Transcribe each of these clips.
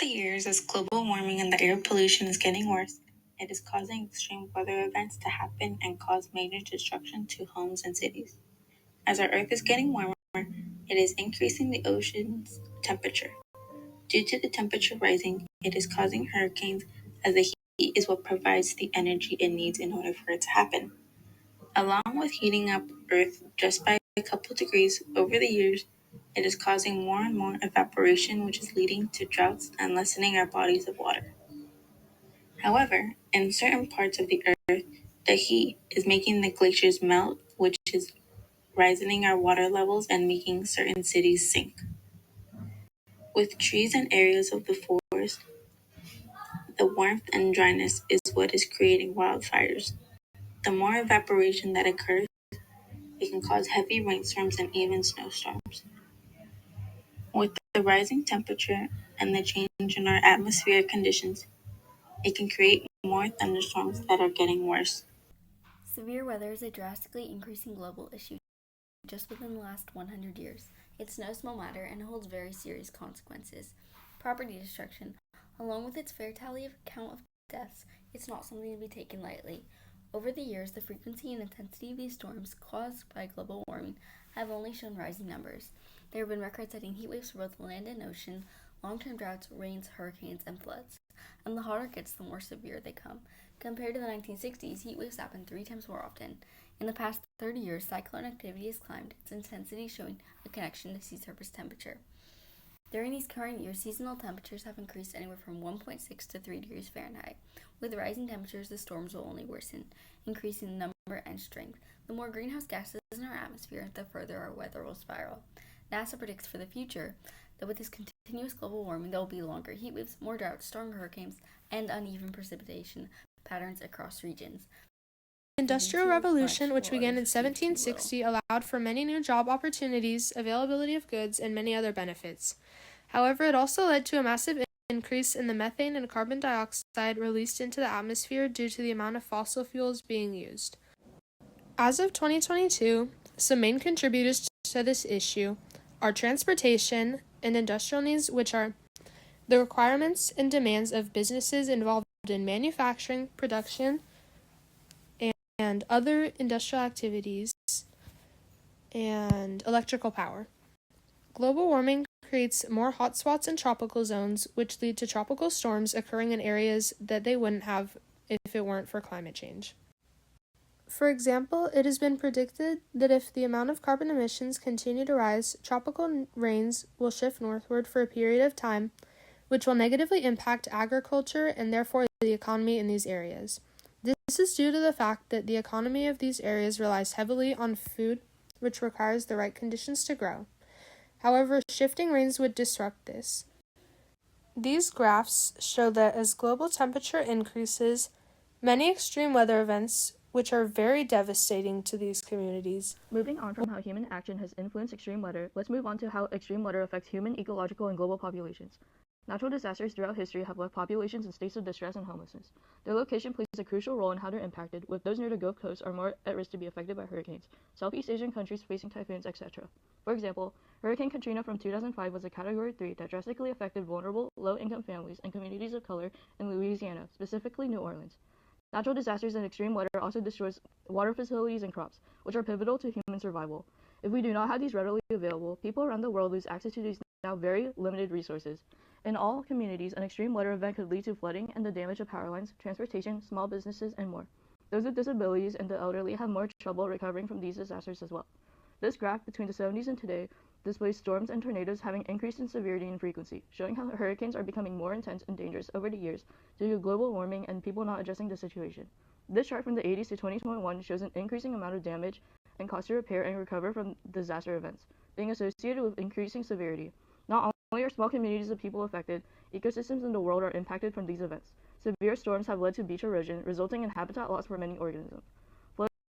the years, as global warming and the air pollution is getting worse, it is causing extreme weather events to happen and cause major destruction to homes and cities. As our Earth is getting warmer, it is increasing the ocean's temperature. Due to the temperature rising, it is causing hurricanes, as the heat is what provides the energy it needs in order for it to happen. Along with heating up Earth just by a couple degrees over the years, it is causing more and more evaporation, which is leading to droughts and lessening our bodies of water. However, in certain parts of the Earth, the heat is making the glaciers melt, which is rising our water levels and making certain cities sink. With trees and areas of the forest, the warmth and dryness is what is creating wildfires. The more evaporation that occurs, it can cause heavy rainstorms and even snowstorms. With the rising temperature and the change in our atmospheric conditions, it can create more thunderstorms that are getting worse. Severe weather is a drastically increasing global issue just within the last 100 years. It's no small matter and holds very serious consequences. Property destruction, along with its fair tally of count of deaths, it's not something to be taken lightly. Over the years, the frequency and intensity of these storms caused by global warming have only shown rising numbers. There have been record-setting heat waves for both land and ocean, long-term droughts, rains, hurricanes, and floods. And the hotter it gets, the more severe they come. Compared to the 1960s, heat waves happen 3 times more often. In the past 30 years, cyclone activity has climbed, its intensity showing a connection to sea surface temperature. During these current years, seasonal temperatures have increased anywhere from 1.6 to 3 degrees Fahrenheit. With rising temperatures, the storms will only worsen, increasing the number and strength. The more greenhouse gases in our atmosphere, the further our weather will spiral. NASA predicts for the future that with this continuous global warming, there will be longer heat waves, more droughts, stronger hurricanes, and uneven precipitation patterns across regions. The Industrial Revolution, which began in 1760, allowed for many new job opportunities, availability of goods, and many other benefits. However, it also led to a massive increase in the methane and carbon dioxide released into the atmosphere due to the amount of fossil fuels being used. As of 2022, some main contributors to this issue are transportation and industrial needs, which are the requirements and demands of businesses involved in manufacturing, production, and other industrial activities, and electrical power. Global warming creates more hotspots and tropical zones, which lead to tropical storms occurring in areas that they wouldn't have if it weren't for climate change. For example, it has been predicted that if the amount of carbon emissions continue to rise, tropical rains will shift northward for a period of time, which will negatively impact agriculture and therefore the economy in these areas. This is due to the fact that the economy of these areas relies heavily on food, which requires the right conditions to grow. However, shifting rains would disrupt this. These graphs show that as global temperature increases, many extreme weather events, which are very devastating to these communities. Moving on from how human action has influenced extreme weather, let's move on to how extreme weather affects human, ecological, and global populations. Natural disasters throughout history have left populations in states of distress and homelessness. Their location plays a crucial role in how they're impacted, with those near the Gulf Coast are more at risk to be affected by hurricanes, Southeast Asian countries facing typhoons, etc. For example, Hurricane Katrina from 2005 was a Category 3 that drastically affected vulnerable, low-income families and communities of color in Louisiana, specifically New Orleans. Natural disasters and extreme weather also destroys water facilities and crops, which are pivotal to human survival. If we do not have these readily available, people around the world lose access to these now very limited resources. In all communities, an extreme weather event could lead to flooding and the damage of power lines, transportation, small businesses, and more. Those with disabilities and the elderly have more trouble recovering from these disasters as well. This graph between the 70s and today displays storms and tornadoes having increased in severity and frequency, showing how hurricanes are becoming more intense and dangerous over the years due to global warming and people not adjusting the situation. This chart from the 80s to 2021 shows an increasing amount of damage and cost to repair and recover from disaster events, being associated with increasing severity. Not only are small communities of people affected, ecosystems in the world are impacted from these events. Severe storms have led to beach erosion, resulting in habitat loss for many organisms.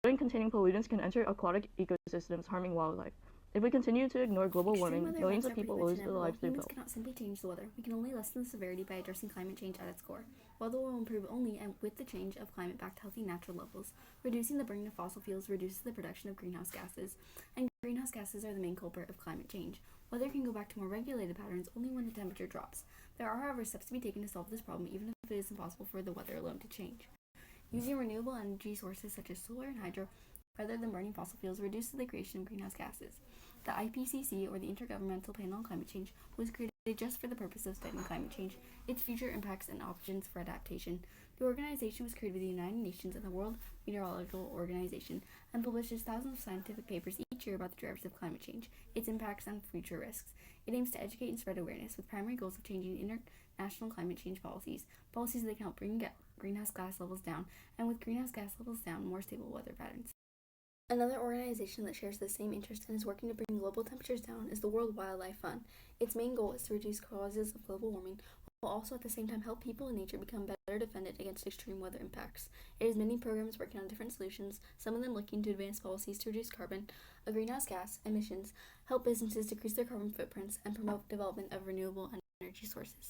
Flooding containing pollutants can enter aquatic ecosystems, harming wildlife. If we continue to ignore global warming, millions of people will lose their lives through Humans cannot simply change the weather. We can only lessen the severity by addressing climate change at its core. Weather will improve only with the change of climate back to healthy natural levels. Reducing the burning of fossil fuels reduces the production of greenhouse gases, and greenhouse gases are the main culprit of climate change. Weather can go back to more regulated patterns only when the temperature drops. There are, however, steps to be taken to solve this problem, even if it is impossible for the weather alone to change. Using renewable energy sources such as solar and hydro, rather than burning fossil fuels, reduces the creation of greenhouse gases. The IPCC, or the Intergovernmental Panel on Climate Change, was created just for the purpose of studying climate change, its future impacts, and options for adaptation. The organization was created with the United Nations and the World Meteorological Organization, and publishes thousands of scientific papers each year about the drivers of climate change, its impacts, and future risks. It aims to educate and spread awareness, with primary goals of changing international climate change policies that can help bring greenhouse gas levels down, and with greenhouse gas levels down, more stable weather patterns. Another organization that shares the same interest and is working to bring global temperatures down is the World Wildlife Fund. Its main goal is to reduce causes of global warming, while also at the same time help people and nature become better defended against extreme weather impacts. It has many programs working on different solutions, some of them looking to advance policies to reduce greenhouse gas emissions, help businesses decrease their carbon footprints, and promote development of renewable energy sources.